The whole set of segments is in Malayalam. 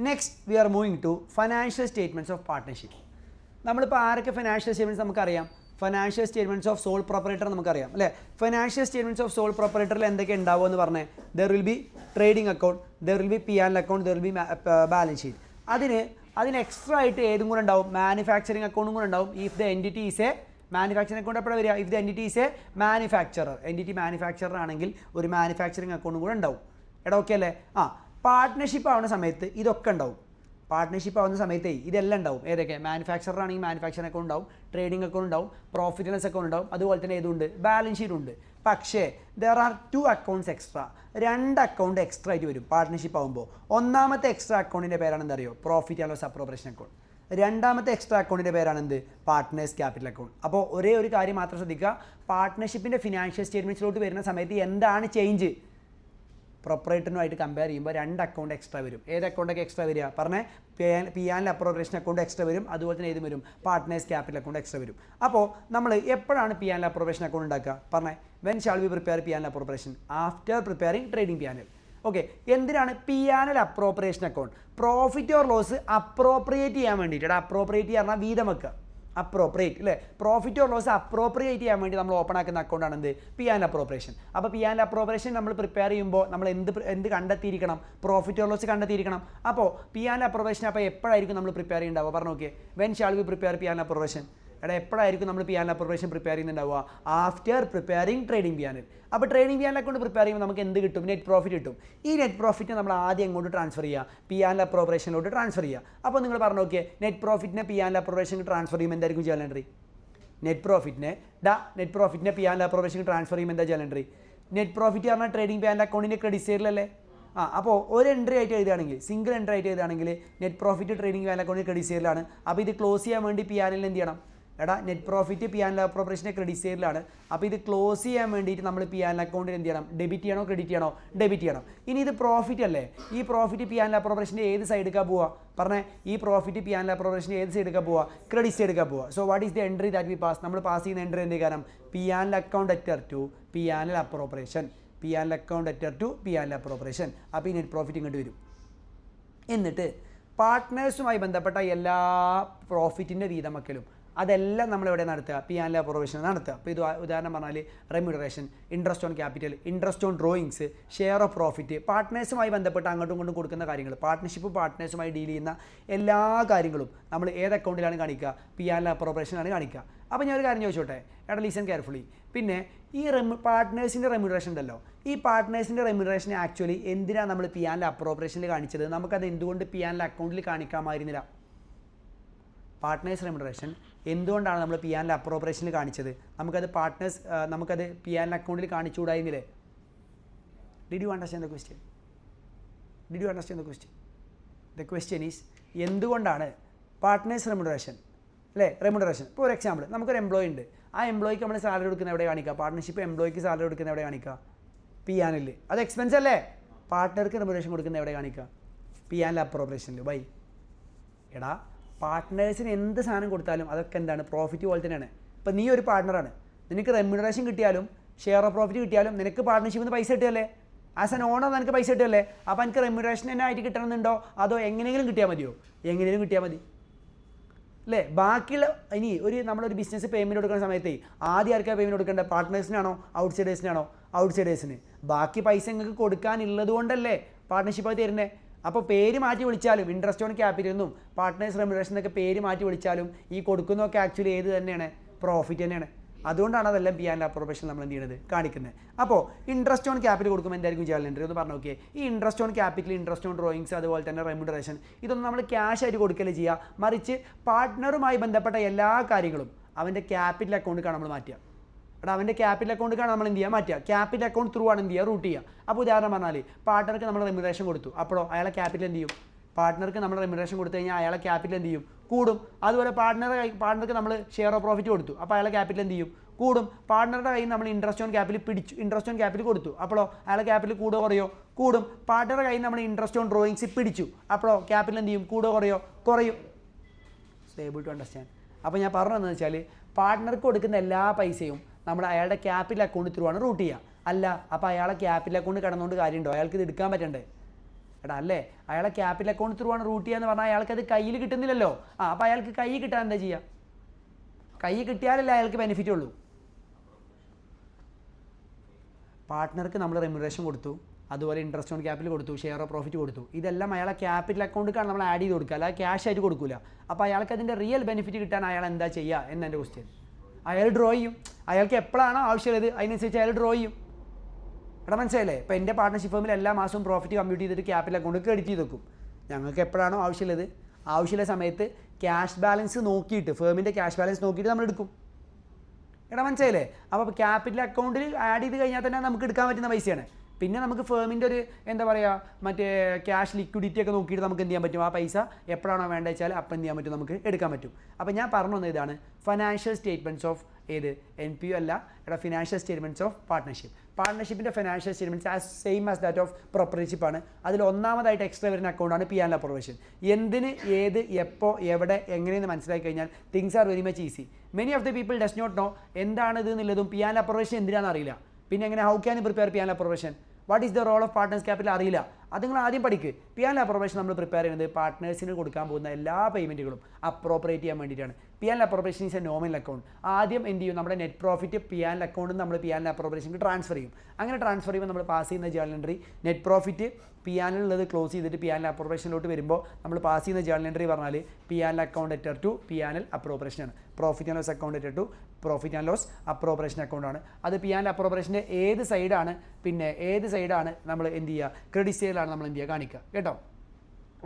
Next we are moving to financial statements of partnership. നമ്മളിപ്പോൾ ആരൊക്കെ ഫൈനാൻഷ്യൽ സ്റ്റേറ്റ്മെൻറ്റ്സ് നമുക്കറിയാം. Financial statements of sole proprietor നമുക്കറിയാം അല്ലേ. ഫൈനാൻഷ്യൽ സ്റ്റേറ്റ്മെൻറ്റ്സ് ഓഫ് സോൾ പ്രൊപ്പറേറ്ററിൽ എന്തൊക്കെ ഉണ്ടാവുക എന്ന് പറഞ്ഞാൽ there will be trading account, there will be P and account, there will be balance sheet. അതിന് എക്സ്ട്രാ ആയിട്ട് ഏതും കൂടെ ഉണ്ടാവും, മാനുഫാക്ചറിങ് അക്കൗണ്ടും കൂടെ ഉണ്ടാവും. If the entity is a manufacturing account എപ്പോഴാണ് വരിക? If the entity is A manufacturer, entity manufacturer ആണെങ്കിൽ ഒരു മാനുഫാക്ചറിംഗ് അക്കൗണ്ടും കൂടെ ഉണ്ടാവും. എടാ ഓക്കെ അല്ലേ? പാർട്ട്ണർഷിപ്പ് ആവുന്ന സമയത്ത് ഇതൊക്കെ ഉണ്ടാവും. പാർട്ട്ണർഷിപ്പ് ആവുന്ന സമയത്തേ ഇതെല്ലാം ഉണ്ടാവും. ഏതൊക്കെ? മാനുഫാക്ചറർ ആണെങ്കിൽ മാനുഫാക്ചറിംഗ് അക്കൗണ്ട് ഉണ്ടാവും, ട്രേഡിംഗ് അക്കൗണ്ട് ഉണ്ടാവും, പ്രോഫിറ്റ് ആൻഡ് ലോസ് അക്കൗണ്ട് ഉണ്ടാവും, അതുപോലെ തന്നെ ഏതുണ്ട്? ബാലൻസ് ഷീറ്റ് ഉണ്ട്. പക്ഷേ there are 2 accounts extra. 2 account extra ആയിട്ട് വരും പാർട്ട്ണർഷിപ്പ് ആകുമ്പോൾ. ഒന്നാമത്തെ എക്സ്ട്രാ അക്കൗണ്ടിൻ്റെ പേരാണ് എന്തറിയോ? Profit and loss appropriation account. രണ്ടാമത്തെ എക്സ്ട്രാ അക്കൗണ്ടിൻ്റെ പേരാണ് എന്ത്? Partners capital account. അപ്പോൾ ഒരേ ഒരു കാര്യം മാത്രം ശ്രദ്ധിക്കുക, പാർട്ട്ണർഷിപ്പിൻ്റെ ഫിനാൻഷ്യൽ സ്റ്റേറ്റ്മെൻറ്റ്സിലോട്ട് വരുന്ന സമയത്ത് എന്താണ് ചേഞ്ച്? പ്രൊപ്പറേറ്ററിനുമായിട്ട് കമ്പയർ ചെയ്യുമ്പോൾ 2 അക്കൗണ്ട് എക്സ്ട്രാ വരും. ഏത് അക്കൗണ്ടൊക്കെ എക്സ്ട്രാ വരിക? പറഞ്ഞേ, P and appropriation account extra വരും, അതുപോലെ തന്നെ ഏതും വരും? പാർട്ട്നേഴ്സ് ക്യാപിറ്റൽ അക്കൗണ്ട് എക്സ്ട്രാ വരും. അപ്പോൾ നമ്മൾ എപ്പോഴാണ് പി ആൻഡ് അപ്രോപ്രിയേഷൻ അക്കൗണ്ട് ഉണ്ടാക്കുക? പറഞ്ഞേ, when shall we prepare P and appropriation? After preparing trading P and L. Okay, എന്തിനാണ് P and L appropriation account? Profit or loss appropriate ചെയ്യാൻ വേണ്ടിയിട്ട്. അപ്രോപ്രിയേറ്റ് പറഞ്ഞാൽ വീതം വെക്കുക, അപ്രോപ്രിയേറ്റ് അല്ലേ. പ്രോഫിറ്റ് ഓർ ലോസ് അപ്രോപ്രിയേറ്റ് ചെയ്യാൻ വേണ്ടി നമ്മൾ ഓപ്പൺ ആക്കുന്ന അക്കൗണ്ടാണ് എന്ത്? P and appropriation. അപ്പോൾ പി ആൻഡ് അപ്രോപ്രിയേഷൻ നമ്മൾ പ്രിപ്പയർ ചെയ്യുമ്പോൾ നമ്മൾ എന്ത് കണ്ടെത്തിയിരിക്കണം? പ്രോഫിറ്റ് ഓർ ലോസ് കണ്ടെത്തിയിരിക്കണം. അപ്പോൾ പി ആൻഡ് അപ്രോപ്രിയേഷൻ അപ്പോൾ എപ്പോഴായിരിക്കും നമ്മൾ പ്രിപ്പയർ ചെയ്യുന്നുണ്ടാവുക? പറഞ്ഞു നോക്കിയേ, when shall we prepare P and appropriation? എപ്പോഴായിരിക്കും നമ്മൾ പി ആൻഡ് അപ്രോപ്രിയേഷൻ പ്രിപ്പയർ ചെയ്യുന്നുണ്ടാവുക? After preparing trading P and L. അപ്പോൾ trading P and account prepare ചെയ്യുമ്പോൾ നമുക്ക് എന്ത് കിട്ടും? നെറ്റ് പ്രോഫിറ്റ് കിട്ടും. ഈ നെറ്റ് പ്രോഫിറ്റ് നമ്മൾ ആദ്യം എങ്ങോട്ട് ട്രാൻസ്ഫർ ചെയ്യുക? പി ആൻഡ് അപ്രോപ്രിയേഷനിലോട്ട് ട്രാൻസ്ഫർ ചെയ്യുക. അപ്പോൾ നിങ്ങൾ പറഞ്ഞു നോക്കിയേ, നെറ്റ് പ്രോഫിറ്റിനെ പി ആൻഡ് അപ്രോപ്രിയേഷനിൽ ട്രാൻസ്ഫർ ചെയ്യുമ്പോൾ എന്തായിരിക്കും ജേണൽ എൻട്രി? നെറ്റ് പ്രോഫിറ്റിനെ പി ആൻഡ് അപ്രോപ്രിയേഷനിൽ ട്രാൻസ്ഫർ ചെയ്യുമ്പോൾ എന്താ ജേണൽ എൻട്രി? നെറ്റ് പ്രോഫിറ്റ് പറഞ്ഞാൽ ട്രേഡിംഗ് പി ആൻഡ് അക്കൗണ്ടിൻ്റെ ക്രെഡിറ്റ് സൈഡിലല്ലേ. അപ്പോൾ ഒരു എൻട്രി ആയിട്ട് എഴുതുകയാണെങ്കിൽ, സിംഗിൾ എൻട്രി ആയിട്ട് എഴുതുകയാണെങ്കിൽ net profit trading P and അക്കൗണ്ടിൻ്റെ ക്രെഡിറ്റ് സൈഡിലാണ്. അപ്പോൾ ഇത് ക്ലോസ് ചെയ്യാൻ വേണ്ടി പി ആൻഡ് എല്ലിൽ എന്ത് ചെയ്യണം? നെറ്റ് പ്രോഫിറ്റ് പി ആൻഡ് അപ്രോപ്രിയേഷൻ്റെ ക്രെഡിറ്റ് സൈഡിലാണ്. അപ്പോൾ ഇത് ക്ലോസ് ചെയ്യാൻ വേണ്ടിയിട്ട് നമ്മൾ പി ആൻഡ് അക്കൗണ്ടിൽ എന്ത് ചെയ്യണം? ഡെബിറ്റ് ചെയ്യണോ ക്രെഡിറ്റ് ചെയ്യണോ? ഡെബിറ്റ് ചെയ്യണം. ഇനി ഇത് പ്രോഫിറ്റ് അല്ലേ, ഈ പ്രോഫിറ്റ് പി ആൻഡ് അപ്രോപ്രിയേഷൻ്റെ ഏത് സൈഡിലേക്കാണ് പോവുക? പറഞ്ഞേ, ഈ പ്രോഫിറ്റ് പി ആൻഡ് അപ്രോപ്രിയേഷൻ്റെ ഏത് സൈഡിലേക്കാണ് പോവുക? ക്രെഡിറ്റ് സൈഡിലേക്കാണ് പോവുക. So what is the entry that we pass? നമ്മൾ പാസ് ചെയ്യുന്ന എൻട്രി എന്ത് കാരണം? P and account debtor to P and appropriation, P and account debtor to P and appropriation. അപ്പോൾ ഈ നെറ്റ് പ്രോഫിറ്റ് ഇങ്ങോട്ട് വരും. എന്നിട്ട് പാർട്ട്നേഴ്സുമായി ബന്ധപ്പെട്ട എല്ലാ പ്രോഫിറ്റിൻ്റെ വീതമക്കലും അതെല്ലാം നമ്മളെവിടെ നടത്തുക? പി ആൻഡ് അപ്രോപ്രിയേഷൻ നടത്തുക. അപ്പോൾ ഇത് ഉദാഹരണം പറഞ്ഞാൽ remuneration, interest on capital, interest on drawings, share of profit, പാർട്ട്നേഴ്സുമായി ബന്ധപ്പെട്ട് അങ്ങോട്ടും ഇങ്ങോട്ടും കൊടുക്കുന്ന കാര്യങ്ങൾ, പാർട്ട്ണർഷിപ്പ് പാർട്ട്നേഴ്സുമായി ഡീൽ ചെയ്യുന്ന എല്ലാ കാര്യങ്ങളും നമ്മൾ ഏത് അക്കൗണ്ടിലാണ് കാണിക്കുക? പി ആൻഡ് അപ്രോപ്രിയേഷനാണ് കാണിക്കുക. അപ്പോൾ ഞാൻ ഒരു കാര്യം ചോദിച്ചോട്ടെ, എടാ ലിസൺ കെയർഫുള്ളി. പിന്നെ ഈ പാർട്ട്നേഴ്സിൻ്റെ റെമ്യൂണറേഷൻ ഉണ്ടല്ലോ, ഈ പാർട്ട്നേഴ്സിൻ്റെ റെമ്യൂണറേഷൻ ആക്ച്വലി എന്തിനാണ് നമ്മൾ പി ആൻഡ് അപ്രോപ്രിയേഷനിൽ കാണിച്ചത്? നമുക്കത് എന്തുകൊണ്ട് പി ആൻഡ് അക്കൗണ്ടിൽ കാണിക്കാമായിരുന്നില്ല? പാർട്ട്നേഴ്സ് റെമ്യൂണറേഷൻ എന്തുകൊണ്ടാണ് നമ്മൾ പി ആൻഡ് അപ്രോപ്രിയേഷനിൽ കാണിച്ചത്? നമുക്കത് പി ആൻഡ് അക്കൗണ്ടിൽ കാണിച്ചുകൂടായിരുന്നില്ലേ? Did you understand the question? The question is, എന്തുകൊണ്ടാണ് പാർട്ട്നേഴ്സ് റെമ്യൂണറേഷൻ അല്ലേ? റെമ്യൂണറേഷൻ ഇപ്പോൾ ഒരു എക്സാമ്പിൾ, നമുക്കൊരു എംപ്ലോയി ഉണ്ട്. ആ എംപ്ലോയിക്ക് നമ്മൾ സാലറി കൊടുക്കുന്ന എവിടെ കാണിക്കുക? പാർട്ട്ണർഷിപ്പ് എംപ്ലോയിക്ക് സാലറി കൊടുക്കുന്ന എവിടെ കാണിക്കുക? പി ആൻഡിൽ. അത് എക്സ്പെൻസ് അല്ലേ? പാർട്ട്ണർക്ക് റെമ്യൂണറേഷൻ കൊടുക്കുന്ന എവിടെ കാണിക്കുക? P and അപ്രോപ്രിയേഷനിൽ. ബൈ എടാ, പാർട്ട്നേഴ്സിന് എന്ത് സാധനം കൊടുത്താലും അതൊക്കെ എന്താണ്? പ്രോഫിറ്റ് പോലെ തന്നെയാണ്. ഇപ്പോൾ നീ ഒരു പാർട്ട്ണറാണ്, നിനക്ക് റെമ്യൂണറേഷൻ കിട്ടിയാലും ഷെയർ ഓഫ് പ്രോഫിറ്റ് കിട്ടിയാലും നിനക്ക് പാർട്ട്ണർഷിപ്പിൽ നിന്ന് പൈസ കിട്ടിയല്ലേ? ആസ് എൻ ഓണർ നിനക്ക് പൈസ കിട്ടിയല്ലേ? അപ്പോൾ എനിക്ക് റെമ്യൂണറേഷൻ തന്നെ ആയിട്ട് കിട്ടണമെന്നുണ്ടോ? അതോ എങ്ങനെയെങ്കിലും കിട്ടിയാൽ മതിയോ? എങ്ങനെയും കിട്ടിയാൽ മതി അല്ലേ? ബാക്കിയുള്ള നമ്മളൊരു ബിസിനസ് പേയ്മെൻറ്റ് കൊടുക്കുന്ന സമയത്ത് ആദ്യം ആർക്കാണ് പേയ്മെൻറ്റ് കൊടുക്കേണ്ടത്? പാർട്ട്നേഴ്സിനാണോ ഔട്ട്സൈഡേഴ്സിനാണോ? ബാക്കി പൈസ നിങ്ങൾക്ക് കൊടുക്കാനുള്ളത് കൊണ്ടല്ലേ പാർട്ട്ണർഷിപ്പായി തരുന്നത്. അപ്പോൾ പേര് മാറ്റി വിളിച്ചാലും ഇൻട്രസ്റ്റ് ഓൺ ക്യാപിറ്റൽ എന്നും പാർട്ട്നേഴ്സ് റെമ്യൂണറേഷൻ എന്നൊക്കെ പേര് മാറ്റി വിളിച്ചാലും ഈ കൊടുക്കുന്നതൊക്കെ ആക്ച്വലി ഏത് തന്നെയാണ്? പ്രോഫിറ്റ് തന്നെയാണ്. അതുകൊണ്ടാണ് അതെല്ലാം പി ആൻഡ് അപ്രോപ്രിയേഷൻ നമ്മൾ എന്ത് ചെയ്യുന്നത്? കാണിക്കുന്നത്. അപ്പോൾ ഇൻട്രസ്റ്റ് ഓൺ ക്യാപിറ്റൽ കൊടുക്കുമ്പോൾ എന്തായിരിക്കും ജേണൽ എൻട്രി ഒന്ന് പറഞ്ഞു നോക്കിയേ. ഈ interest on capital, interest on drawings, അതുപോലെ തന്നെ റെമ്യൂണറേഷൻ, ഇതൊന്നും നമ്മൾ ക്യാഷ് ആയിട്ട് കൊടുക്കല് ചെയ്യുക. മറിച്ച് പാർട്ട്ണറുമായി ബന്ധപ്പെട്ട എല്ലാ കാര്യങ്ങളും അവൻ്റെ ക്യാപിറ്റൽ അക്കൗണ്ടിലേക്കാണ് നമ്മൾ മാറ്റുക. അവൻ്റെ ക്യാപിറ്റൽ അക്കൗണ്ടിലേക്കാണ് നമ്മൾ എന്ത് ചെയ്യുക? മാറ്റുക. ക്യാപിറ്റൽ അക്കൗണ്ട് ത്രൂ ആണ് എന്ത് ചെയ്യുക? റൂട്ട് ചെയ്യുക. അപ്പോൾ ഉദാഹരണം പറഞ്ഞാൽ പാർട്ട്ണർക്ക് നമ്മൾ റെമ്യൂണറേഷൻ കൊടുത്തു, അപ്പോഴോ അയാളെ ക്യാപിറ്റൽ എന്ത് ചെയ്യും? പാർട്ട്ണർക്ക് നമ്മൾ റെമ്യൂണറേഷൻ കൊടുത്തു കഴിഞ്ഞാൽ അയാളെ ക്യാപിറ്റൽ എന്ത് ചെയ്യും? കൂടും. അതുപോലെ പാർട്ട്ണർക്ക് നമ്മൾ ഷെയർ ഓഫ് പ്രോഫിറ്റ് കൊടുത്തു, അപ്പോൾ അയാളെ ക്യാപിറ്റൽ എന്ത് ചെയ്യും? കൂടും. പാർട്ട്ണറുടെ കയ്യിൽ നമ്മൾ ഇൻട്രസ്റ്റ് ഓൺ ക്യാപിറ്റൽ കൊടുത്തു, അപ്പോഴോ അയാളെ ക്യാപിറ്റൽ കൂടുക കുറയോ? കൂടും. പാർട്ട്ണറുടെ കയ്യിൽ നമ്മൾ ഇൻട്രസ്റ്റ് ഓൺ ഡ്രോയിങ്സ് പിടിച്ചു, അപ്പോഴോ ക്യാപിറ്റൽ എന്ത് ചെയ്യും? കൂടുക കുറയോ? കുറയും. So able to understand. അപ്പോൾ ഞാൻ പറഞ്ഞതെന്ന് വെച്ചാൽ പാർട്ട്ണർക്ക് കൊടുക്കുന്ന എല്ലാ പൈസയും നമ്മൾ അയാളുടെ ക്യാപിറ്റൽ അക്കൗണ്ട് ത്രൂ ആണ് റൂട്ട് ചെയ്യുക. അല്ല, അപ്പോൾ അയാളെ ക്യാപിറ്റൽ അക്കൗണ്ട് കിടന്നുകൊണ്ട് കാര്യമുണ്ടോ? അയാൾക്ക് ഇത് എടുക്കാൻ പറ്റണ്ടേ? എടാ അല്ലേ, അയാളെ ക്യാപിറ്റൽ അക്കൗണ്ട് ത്രൂ ആണ് റൂട്ട് ചെയ്യുക എന്ന് പറഞ്ഞാൽ അയാൾക്ക് അത് കയ്യിൽ കിട്ടുന്നില്ലല്ലോ. അപ്പോൾ അയാൾക്ക് കൈ കിട്ടാൻ എന്താ ചെയ്യുക? കൈ കിട്ടിയാലല്ലേ അയാൾക്ക് ബെനിഫിറ്റ് ഉള്ളൂ. പാർട്ട്ണർക്ക് നമ്മൾ റെമ്യൂണറേഷൻ കൊടുത്തു, അതുപോലെ ഇൻട്രസ്റ്റ് ഓൺ ക്യാപിറ്റൽ കൊടുത്തു, ഷെയർ ഓഫ് പ്രോഫിറ്റ് കൊടുത്തു. ഇതെല്ലാം അയാളെ ക്യാപിറ്റൽ അക്കൗണ്ടിലേക്കാണ് നമ്മൾ ആഡ് ചെയ്ത് കൊടുക്കുക, അല്ലാതെ ക്യാഷ് ആയിട്ട് കൊടുക്കില്ല. അപ്പോൾ അയാൾക്ക് അതിൻ്റെ റിയൽ ബെനിഫിറ്റ് കിട്ടാൻ അയാൾ എന്താ ചെയ്യുക എന്നെൻ്റെ ക്വസ്റ്റ്യൻ. അയാൾ ഡ്രോ ചെയ്യും. അയാൾക്ക് എപ്പോഴാണോ ആവശ്യമുള്ളത് അതിനനുസരിച്ച് അയാൾ ഡ്രോ ചെയ്യും. എടാ മനസ്സിലായില്ലേ? ഇപ്പോൾ എൻ്റെ പാർട്ട്ണർഷിപ്പ് ഫേമിൽ എല്ലാ മാസവും പ്രോഫിറ്റ് കമ്പ്യൂട്ട് ചെയ്തിട്ട് ക്യാപിറ്റൽ അക്കൗണ്ട് ക്രെഡിറ്റ് ചെയ്ത് വെക്കും. ഞങ്ങൾക്ക് എപ്പോഴാണോ ആവശ്യമുള്ളത് ആവശ്യമുള്ള സമയത്ത് ക്യാഷ് ബാലൻസ് നോക്കിയിട്ട്, ഫേമിൻ്റെ ക്യാഷ് ബാലൻസ് നോക്കിയിട്ട് നമ്മൾ എടുക്കും. എടാ മനസ്സിലായില്ലേ? അപ്പോൾ ക്യാപിറ്റൽ അക്കൗണ്ടിൽ ആഡ് ചെയ്ത് കഴിഞ്ഞാൽ തന്നെ നമുക്ക് എടുക്കാൻ പറ്റുന്ന പൈസയാണ്. പിന്നെ നമുക്ക് ഫേമിൻ്റെ ഒരു എന്താ പറയുക, മറ്റേ ക്യാഷ് ലിക്വിഡിറ്റി ഒക്കെ നോക്കിയിട്ട് നമുക്ക് എന്ത് ചെയ്യാൻ പറ്റും, ആ പൈസ എപ്പോഴാണോ വേണ്ടത് വെച്ചാൽ അപ്പം എന്ത് ചെയ്യാൻ പറ്റും, നമുക്ക് എടുക്കാൻ പറ്റും. അപ്പോൾ ഞാൻ പറഞ്ഞു വന്നത് ഇതാണ് ഫിനാൻഷ്യൽ സ്റ്റേറ്റ്മെൻറ്റ്സ് ഓഫ് ഏത് NPO അല്ല, എടാ ഫിനാൻഷ്യൽ സ്റ്റേറ്റ്മെൻറ്റ്സ് ഓഫ് പാർട്ട്ണർഷിപ്പ്. പാർട്ട്ണർഷിപ്പിൻ്റെ financial statements as same as that of proprietorship ആണ്. അതിൽ ഒന്നാമതായിട്ട് എക്സ്ട്രാ വരുന്ന അക്കൗണ്ടാണ് പി ആൻഡ് അപ്രൊവേഷൻ. എന്തിന്, ഏത്, എപ്പോൾ, എവിടെ, എങ്ങനെയെന്ന് മനസ്സിലാക്കി കഴിഞ്ഞാൽ things are very much easy. Many of the people does not know എന്താണ് ഇത് എന്നുള്ളതും പി ആൻഡ് അപ്രൊവേഷൻ എന്തിനാണെന്ന് അറിയില്ല. പിന്നെ എങ്ങനെ how can prepare P and appropriation, what is the role of partners capital അറിയില്ല. അത് നിങ്ങൾ ആദ്യം പഠിക്കുക. പി ആൻഡ് അപ്രൊവേഷൻ നമ്മൾ പ്രിപ്പയർ ചെയ്യുന്നത് പാർട്ട്നേഴ്സിന് കൊടുക്കാൻ പോകുന്ന എല്ലാ പേയ്മെൻറ്റുകളും അപ്രോപ്രിയേറ്റ് ചെയ്യാൻ വേണ്ടിയിട്ടാണ്. P and appropriation is a nominal account. ആദ്യം എന്ത് ചെയ്യും, നമ്മുടെ നെറ്റ് പ്രോഫിറ്റ് പി ആൻഡ് അക്കൗണ്ടിൽ നമ്മൾ പി ആൻഡ് അപ്രൊവേഷനിൽ ട്രാൻസ്ഫർ ചെയ്യും. അങ്ങനെ ട്രാൻസ്ഫർ ചെയ്യുമ്പോൾ നമ്മൾ പാസ് ചെയ്യുന്ന journal entry net profit P ആൻഡിലുള്ളത് ക്ലോസ് ചെയ്തിട്ട് പി ആൻഡ് അപ്രൊവേഷനിലോട്ട് വരുമ്പോൾ നമ്മൾ പാസ് ചെയ്യുന്ന ജേർണൽ എൻട്രി പറഞ്ഞാൽ P and account debtor to P and അപ്രോപ്രിയേഷനാണ്. Profit and loss account debtor to profit and loss appropriation അക്കൗണ്ടാണ്. അത് പി ആൻഡ് അപ്രോപ്രിയേഷൻ്റെ ഏത് സൈഡാണ്, പിന്നെ ഏത് സൈഡാണ് നമ്മൾ എന്ത് ചെയ്യുക, ക്രെഡിറ്റ് സൈഡിലാണ് നമ്മൾ എന്ത് ചെയ്യുക കാണിക്കുക കേട്ടോ.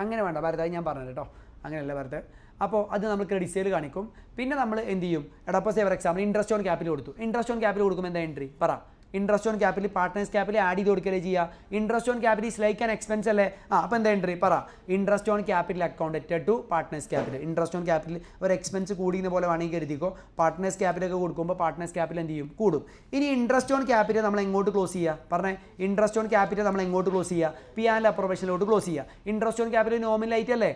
അങ്ങനെ വേണ്ട ഭാരതായി ഞാൻ പറഞ്ഞത് കേട്ടോ, അങ്ങനെയല്ല ഭാരത്. അപ്പോൾ അത് നമ്മൾ ക്രെഡിറ്റ് സൈഡ് കാണിക്കും. പിന്നെ നമ്മൾ എന്ത് ചെയ്യും, എടാ ഇപ്പോൾ for example interest on capital കൊടുത്തു. ഇൻട്രസ്റ്റ് ഓൺ ക്യാപിറ്റൽ കൊടുക്കുമ്പോൾ എന്താ എൻട്രി പറ. Interest on capital partners capital add ചെയ്ത് കൊടുക്കലേ ചെയ്യുക. Interest on capital is like an expense അല്ലേ. അപ്പോൾ എന്താ എൻട്രി പറ. Interest on capital account debtor to partners capital. Interest on capital ഒരു എക്സ്പെൻസ് കൂടിയുന്ന പോലെ വേണമെങ്കിൽ കരുതിക്കോ. പാർട്ട്നേഴ്സ് ക്യാപിറ്റൽ ഒക്കെ കൊടുക്കുമ്പോൾ പാർട്ട്നേഴ്സ് ക്യാപിറ്റൽ എന്ത് ചെയ്യും, കൂടും. ഇനി ഇൻട്രസ്റ്റ് ഓൺ ക്യാപിറ്റൽ നമ്മൾ എങ്ങോട്ട് ക്ലോസ് ചെയ്യുക പറഞ്ഞേ. ഇൻട്രസ്റ്റ് ഓൺ ക്യാപിറ്റൽ നമ്മൾ എങ്ങോട്ട് ക്ലോസ് ചെയ്യുക, പി ആൻഡ് അപ്രൊവേഷനിലോട്ട് ക്ലോസ് ചെയ്യുക. ഇൻട്രസ്റ്റ് ഓൺ ക്യാപിറ്റൽ നോമിനൽ ആയിട്ട് അല്ലേ.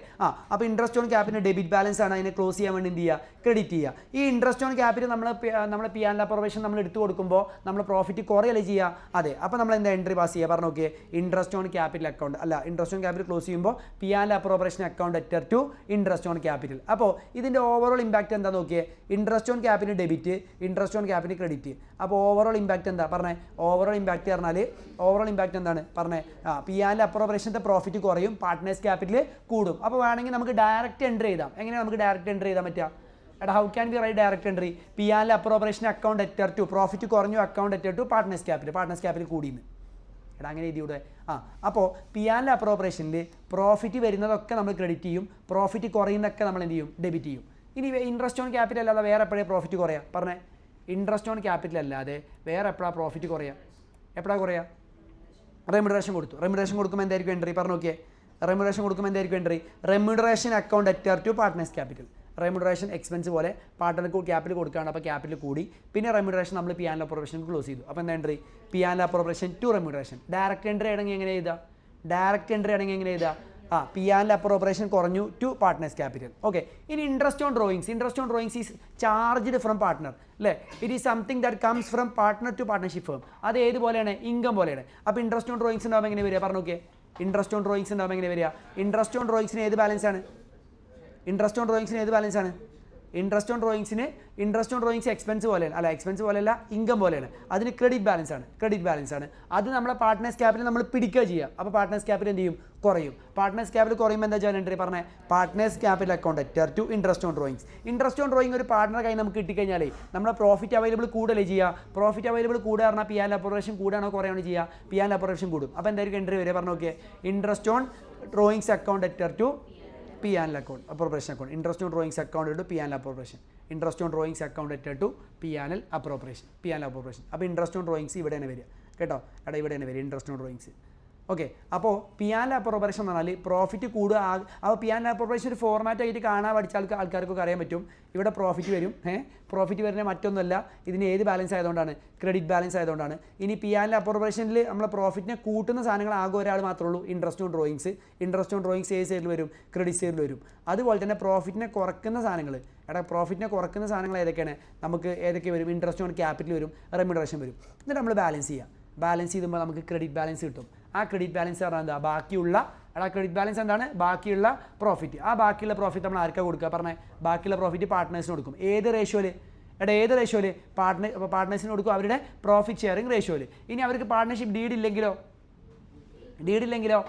അപ്പോൾ interest on capital debit balance ആണ്, അതിനെ ക്ലോസ് ചെയ്യാൻ വേണ്ടി എന്ത് ചെയ്യുക, ക്രെഡിറ്റ് ചെയ്യുക. ഈ ഇൻട്രസ്റ്റ് ഓൺ ക്യാപിറ്റൽ നമ്മൾ പി ആൻഡ് അപ്രൊവേഷൻ നമ്മൾ എടുത്ത് കൊടുക്കുമ്പോൾ നമ്മൾ പ്രോഫിറ്റ് കുറയല്ലേ ചെയ്യുക. അതെ, അപ്പോൾ നമ്മൾ എന്താ എൻട്രി പാസ് ചെയ്യുക പറഞ്ഞു നോക്കിയേ. ഇൻട്രസ്റ്റ് ഓൺ ക്യാപിറ്റൽ അക്കൗണ്ട് അല്ല, ഇൻട്രസ്റ്റ് ഓൺ ക്യാപിറ്റൽ ക്ലോസ് ചെയ്യുമ്പോൾ P and appropriation account debtor to interest on capital. അപ്പോൾ ഇതിൻ്റെ ഓവറോൾ ഇമ്പാക്റ്റ് എന്താ നോക്കിയേ. Interest on capital debit, interest on capital credit. അപ്പോൾ ഓവറോൾ ഇമ്പാക്റ്റ് എന്താ പറഞ്ഞേ. ഓവറോൾ ഇമ്പാക്റ്റ് പറഞ്ഞാൽ ഓവറോൾ ഇമ്പാക്റ്റ് എന്താണ് പറഞ്ഞേ. പി ആൻഡ് അപ്രോപ്രിയേഷൻ്റെ പ്രോഫിറ്റ് കുറയും, പാർട്ട്നേഴ്സ് ക്യാപിറ്റൽ കൂടും. അപ്പോൾ വേണമെങ്കിൽ നമുക്ക് ഡയറക്റ്റ് എൻട്രി ചെയ്താം. എങ്ങനെയാണ് നമുക്ക് ഡയറക്റ്റ് എൻട്രി ചെയ്താൽ പറ്റുക. എടാ how can be write direct entry. P and appropriation account debtor to profit കുറഞ്ഞു, account debtor to partners capital, partners capital കൂടിയെന്ന്. എടാ അങ്ങനെ എഴുതിയൂടെ. അപ്പോൾ പി ആൻഡ് അപ്രോപ്രിയേഷനിൽ പ്രോഫിറ്റ് വരുന്നതൊക്കെ നമ്മൾ ക്രെഡിറ്റ് ചെയ്യും, പ്രോഫിറ്റ് കുറയുന്നതൊക്കെ നമ്മൾ എന്ത് ചെയ്യും, ഡെബിറ്റ് ചെയ്യും. ഇനി ഇൻട്രസ്റ്റ് ഓൺ ക്യാപിറ്റൽ അല്ലാതെ വേറെ എപ്പോഴേ പ്രോഫിറ്റ് കുറയാം പറഞ്ഞേ. ഇൻട്രസ്റ്റ് ഓൺ ക്യാപിറ്റൽ അല്ലാതെ വേറെ എപ്പോഴാണ് പ്രോഫിറ്റ് കുറയുക, എപ്പോഴാണ് കുറയുക. റെമ്യൂണറേഷൻ കൊടുത്തു. റെമ്യൂണറേഷൻ കൊടുക്കുമ്പോൾ എന്തായിരിക്കും എൻട്രി പറഞ്ഞു നോക്കിയേ. റെമ്യൂണറേഷൻ കൊടുക്കുമ്പോൾ എന്തായിരിക്കും entry. Remuneration account debtor to partners capital. Remuneration expense പോലെ പാർട്ട്ണർക്ക് ക്യാപിറ്റൽ കൊടുക്കുകയാണ്, അപ്പോൾ ക്യാപിറ്റൽ കൂടി. പിന്നെ റെമ്യൂണറേഷൻ നമ്മൾ പി ആൻഡ് അപ്രോപ്രിയേഷൻ ക്ലോസ് ചെയ്തു. അപ്പോൾ എന്താ entry, P and appropriation to remuneration. Direct entry ആണെങ്കിൽ എങ്ങനെ എഴുതാം, ഡയറക്റ്റ് എൻട്രി ആണെങ്കിൽ എങ്ങനെ എഴുതാം. പി ആൻഡ് അപ്രോപ്രിയേഷൻ കുറഞ്ഞു ടു പാർട്ട്നേഴ്സ് ക്യാപിറ്റൽ. ഓക്കെ. ഇനി interest on drawings. Interest on drawings is charged from partner അല്ലേ. It is something that comes from partner to partnership firm. അത് ഏതുപോലെയാണ്, ഇൻകം പോലെയാണ്. അപ്പോൾ ഇൻട്രസ്റ്റ് ഓൺ ഡ്രോയിങ്സ് ഉണ്ടാകുമ്പോൾ എങ്ങനെ വരിക പറഞ്ഞു നോക്കിയേ. ഇൻട്രസ്റ്റ് ഓൺ ഡ്രോയിങ്സ് ഉണ്ടാകുമ്പോൾ എങ്ങനെ വരിക. ഇൻട്രസ്റ്റ് ഓൺ ഡ്രോയിങ്സിന് ഏത് ബാലൻസ് ആണ്, ഇൻട്രസ്റ്റ് ഓൺ ഡ്രോയിങ്സിന് ഏത് ബാലൻസ് ആണ്. ഇൻട്രസ്റ്റ് ഓൺ ഡ്രോയിങ്സ് എക്സ്പെൻസ് പോലെയാണ്, അല്ല എക്സ്പെൻസ് പോലെയല്ല, ഇൻകം പോലെയാണ്. അതിന് ക്രെഡിറ്റ് ബാലൻസ് ആണ്. അത് നമ്മളെ പാർട്ട്നേഴ്സ് ക്യാപിറ്റൽ നമ്മൾ പിടിക്കുക ചെയ്യുക. അപ്പോൾ പാർട്ട്നേഴ്സ് ക്യാപിറ്റൽ എന്ത് ചെയ്യും, കുറയും. പാർട്ട്നേഴ്സ് ക്യാപിറ്റൽ കുറയുമ്പോൾ എന്താ ചെയ്യാൻ എൻട്രി പറഞ്ഞേ. Partners capital account debtor to interest on drawings. Interest on drawing ഒരു പാർട്ട്ണർ കൈ നമുക്ക് കിട്ടിക്കഴിഞ്ഞാൽ നമ്മളെ പ്രോഫിറ്റ് അവൈലബിൾ കൂടുതലേ ചെയ്യുക. പ്രോഫിറ്റ് അവൈലബിൾ കൂടുക പറഞ്ഞാൽ പി ആൻഡ് അപ്രോപ്രിയേഷൻ കൂടാണോ കുറയാണോ ചെയ്യുക, പി ആൻഡ് അപ്രോപ്രിയേഷൻ കൂടും. അപ്പോൾ എന്തായിരിക്കും എൻട്രി വരിക പറഞ്ഞു നോക്കിയേ. Interest on drawings account debtor to P and account appropriation account. Interest on drawings account to P and appropriation. Interest on drawings account debtor to P and appropriation. അപ്പോൾ ഇൻട്രസ്റ്റ് ഓൺ ഡ്രോയിങ്സ് ഇവിടെയാണ് വരിക കേട്ടോ. എടാ ഇവിടെയാണ് വരിക ഇൻട്രസ്റ്റ് ഓൺ ഡ്രോയിങ്സ്. ഓക്കെ. അപ്പോൾ പി ആൻഡ് അപ്രോപ്രിയേഷൻ എന്ന് പറഞ്ഞാൽ പ്രോഫിറ്റ് കൂടുക. അപ്പോൾ പി ആൻഡ് അപ്രോപ്രിയേഷൻ ഒരു ഫോർമാറ്റ് ആയിട്ട് കാണാൻ പഠിച്ച ആൾക്കാർക്കൊക്കെ അറിയാൻ പറ്റും. ഇവിടെ പ്രോഫിറ്റ് വരും. പ്രോഫിറ്റ് വരുന്നത് മറ്റൊന്നുമല്ല, ഇതിന് ഏത് ബാലൻസ് ആയതുകൊണ്ടാണ്, ക്രെഡിറ്റ് ബാലൻസ് ആയതുകൊണ്ടാണ്. ഇനി പി ആൻഡ് അപ്രോപ്രിയേഷനിൽ നമ്മൾ പ്രോഫിറ്റിനെ കൂട്ടുന്ന സാധനങ്ങൾ ആകെ ഒരാൾ മാത്രമേ ഉള്ളൂ, interest on drawings. Interest on drawings ഏത് സൈഡിൽ വരും, ക്രെഡിറ്റ് സൈഡിൽ വരും. അതുപോലെ തന്നെ പ്രോഫിറ്റിനെ കുറക്കുന്ന സാധനങ്ങൾ, പ്രോഫിറ്റിനെ കുറക്കുന്ന സാധനങ്ങൾ ഏതൊക്കെയാണ്, നമുക്ക് ഏതൊക്കെ വരും, ഇൻട്രസ്റ്റ് ഓൺ ക്യാപിറ്റൽ വരും, റെമ്യൂണറേഷൻ വരും. എന്നിട്ട് നമ്മൾ ബാലൻസ് ചെയ്യുക. ബാലൻസ് ചെയ്യുമ്പോൾ നമുക്ക് ക്രെഡിറ്റ് ബാലൻസ് കിട്ടും. ആ ക്രെഡിറ്റ് ബാലൻസ് പറഞ്ഞാൽ എന്താ, ബാക്കിയുള്ള എടാ ക്രെഡിറ്റ് ബാലൻസ് എന്താണ്? ബാക്കിയുള്ള പ്രോഫിറ്റ്. ആ ബാക്കിയുള്ള പ്രോഫിറ്റ് നമ്മൾ ആർക്കാണ് കൊടുക്കുക പറഞ്ഞേ? ബാക്കിയുള്ള പ്രോഫിറ്റ് പാർട്ട്നേഴ്സിന് കൊടുക്കും. ഏത് റേഷ്യോയിൽ? ഏത് റേഷ്യോയിൽ? പാർട്ട്നേഴ്സിന് കൊടുക്കും അവരുടെ പ്രോഫിറ്റ് ഷെയറിംഗ് റേഷ്യോയിൽ. ഇനി അവർക്ക് പാർട്ട്ണർഷിപ്പ് ഡീഡ് ഇല്ലെങ്കിലോ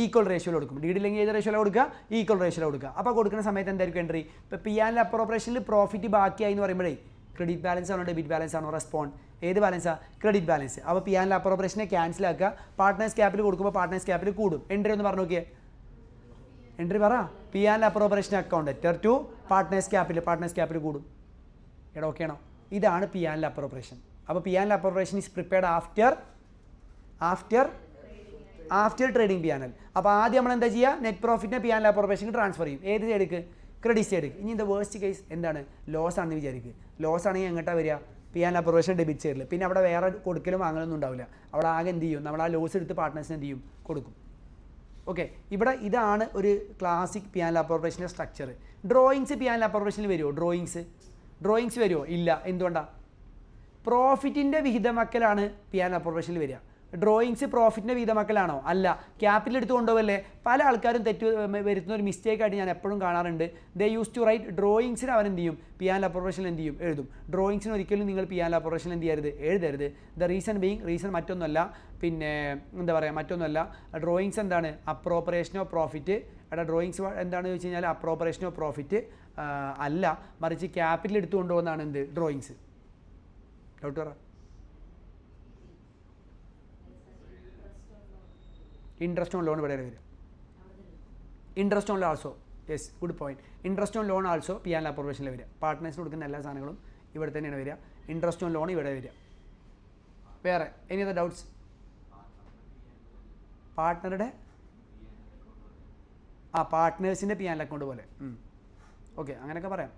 ഈക്വൽ റേഷ്യോയിൽ കൊടുക്കും. ഡീഡ് ഇല്ലെങ്കിൽ ഏത് റേഷ്യോയിൽ കൊടുക്കുക? ഈക്വൽ റേഷ്യോയിൽ കൊടുക്കുക. അപ്പോൾ കൊടുക്കുന്ന സമയത്ത് എന്തായിരിക്കും എൻട്രി? ഇപ്പോൾ പി ആൻഡ് അപ്രോപ്രിയേഷനിൽ പ്രോഫിറ്റ് ബാക്കിയായി എന്ന് പറയുമ്പോഴേ ക്രെഡിറ്റ് ബാലൻസ് ആണോ ഡെബിറ്റ് ബാലൻസ് ആണോ റെസ്പോണ്ട്? ഏത് ബാലൻസാണ്? Credit balance. അപ്പോൾ പി ആൻഡ് അപ്രോപ്രിയേഷനെ ക്യാൻസൽ ആക്കുക. പാർട്ട്നേഴ്സ് ക്യാപിറ്റൽ കൊടുക്കുമ്പോൾ പാർട്ട്നേഴ്സ് ക്യാപിറ്റൽ കൂടും. എൻട്രി ഒന്ന് പറഞ്ഞു നോക്കിയേ. എൻട്രി പറ. P and appropriation account debtor to partners capital കൂടും. എടാ ഓക്കെ ആണോ? ഇതാണ് പി ആൻഡ് അപ്രോപ്രിയേഷൻ. അപ്പോൾ P and appropriation is prepared after trading P and L. അപ്പോൾ ആദ്യം നമ്മൾ എന്താ ചെയ്യുക? നെറ്റ് പ്രോഫിറ്റിനെ പി ആൻഡ് അപ്രോപ്രിയേഷന് ട്രാൻസ്ഫർ ചെയ്യും. ഏത് സൈഡിലേക്ക്? ക്രെഡിറ്റ് സൈഡിലേക്ക്. ഇനി ഇത് വേഴ്സ്റ്റ് കേസ് എന്താണ്? ലോസ് ആണെന്ന് വിചാരിക്കുക. ലോസ് ആണെങ്കിൽ എങ്ങോട്ടാണ് വരിക? പി ആൻഡ് അപ്രോപ്രിയേഷൻ ഡെബിറ്റ് സൈഡിൽ. പിന്നെ അവിടെ വേറെ കൊടുക്കലും വാങ്ങലൊന്നും ഉണ്ടാവില്ല. അവിടെ ആകെ എന്ത് ചെയ്യും? നമ്മൾ ആ ലോസ് എടുത്ത് പാർട്ട്നേഴ്സിന് എന്ത് ചെയ്യും? കൊടുക്കും. ഓക്കെ, ഇവിടെ ഇതാണ് ഒരു ക്ലാസിക് പി ആൻഡ് അപ്രോപ്രിയേഷൻ്റെ സ്ട്രക്ചർ. ഡ്രോയിങ്സ് പി ആൻഡ് അപ്രോപ്രിയേഷനിൽ വരുമോ? ഡ്രോയിങ്സ് വരുമോ? ഇല്ല. എന്തുകൊണ്ടാണ്? പ്രോഫിറ്റിൻ്റെ വിഹിതമക്കലാണ് പി ആൻഡ് അപ്രോപ്രിയേഷനിൽ വരിക. ഡ്രോയിങ്സ് പ്രോഫിറ്റിൻ്റെ വിഹിതമക്കലാണോ? അല്ല. ക്യാപിറ്റൽ എടുത്ത് കൊണ്ടുപോകല്ലേ? പല ആൾക്കാരും വരുത്തുന്ന ഒരു മിസ്റ്റേക്കായിട്ട് ഞാൻ എപ്പോഴും കാണാറുണ്ട്. ദേ യൂസ് ടു റൈറ്റ് ഡ്രോയിങ്സിന് അവൻ എന്ത് ചെയ്യും? പി ആൻഡ് അപ്രോപ്രിയേഷനിൽ എന്ത് ചെയ്യും? എഴുതും. ഡ്രോയിങ്സിന് ഒരിക്കലും നിങ്ങൾ പി ആൻഡ് അപ്രോപ്രിയേഷനിൽ എന്ത് ചെയ്യരുത്? എഴുതരുത്. ദ റീസൺ മറ്റൊന്നുമല്ല. പിന്നെ എന്താ പറയുക? മറ്റൊന്നുമല്ല. ഡ്രോയിങ്സ് എന്താണ്? Appropriation of profit. എടാ ഡ്രോയിങ്സ് എന്താണെന്ന് ചോദിച്ചു കഴിഞ്ഞാൽ അപ്രോപ്രിയേഷൻ ഓഫ് പ്രോഫിറ്റ് അല്ല, മറിച്ച് ക്യാപിറ്റൽ എടുത്തു കൊണ്ടുപോകുന്നതാണ് എന്ത്? ഡ്രോയിങ്സ്. ഡൗട്ട് പറ. ഇൻട്രസ്റ്റ് ഓൺ ലോൺ ഇവിടെ വരും. Interest on loan also, yes, good point. Interest on loan also P and അപ്രോപ്രിയേഷനിൽ വരിക. പാർട്ട്നേഴ്സിന് കൊടുക്കുന്ന എല്ലാ സാധനങ്ങളും ഇവിടെ തന്നെയാണ് വരിക. ഇൻട്രസ്റ്റ് ഓൺ ലോൺ ഇവിടെ വരിക. വേറെ എനി അതർ ഡൗട്ട്സ്? പാർട്ട്ണറുടെ പാർട്ട്നേഴ്സിൻ്റെ പി ആൻഡ് അക്കൗണ്ട് പോലെ. ഓക്കെ, അങ്ങനെയൊക്കെ പറയാം.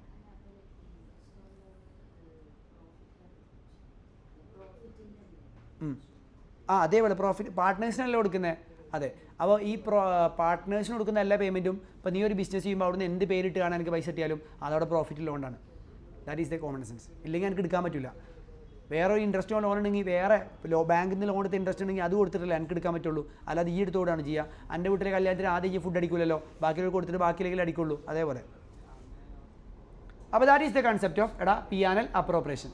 അതേപോലെ പ്രോഫിറ്റ് പാർട്ട്നേഴ്സിനല്ല കൊടുക്കുന്നത്. അതെ, അപ്പോൾ ഈ പാർട്ട്നേഴ്സിന് കൊടുക്കുന്ന എല്ലാ പേയ്മെൻറ്റും ഇപ്പോൾ നീ ഒരു ബിസിനസ് ചെയ്യുമ്പോൾ അവിടുന്ന് എന്ത് പേരിട്ട് കാണാൻ എനിക്ക് പൈസ കിട്ടിയാലും അതവിടെ പ്രോഫിറ്റ് ലോണാണ്. That is the common sense. ഇല്ലെങ്കിൽ എനിക്ക് എടുക്കാൻ പറ്റില്ല. വേറെ ഒരു ഇൻട്രസ്റ്റ് ലോൺ ഉണ്ടെങ്കിൽ വേറെ ബാങ്കിൽ നിന്ന് ലോൺ എടുത്ത് ഇൻട്രസ്റ്റ് ഉണ്ടെങ്കിൽ അത് കൊടുത്തിട്ടില്ല എനിക്ക് എടുക്കാൻ പറ്റുള്ളൂ. അല്ലാതെ ഈ എടുത്തോടാണ് ചെയ്യുക. എൻ്റെ വീട്ടിലെ കല്യാണത്തിന് ആദ്യം ഈ ഫുഡ് അടിക്കില്ലല്ലോ, ബാക്കിയുള്ള കൊടുത്തിട്ട് ബാക്കിയിലേക്ക് അടിക്കുള്ളൂ. അതേപോലെ. അപ്പോൾ that is the concept of P and L appropriation.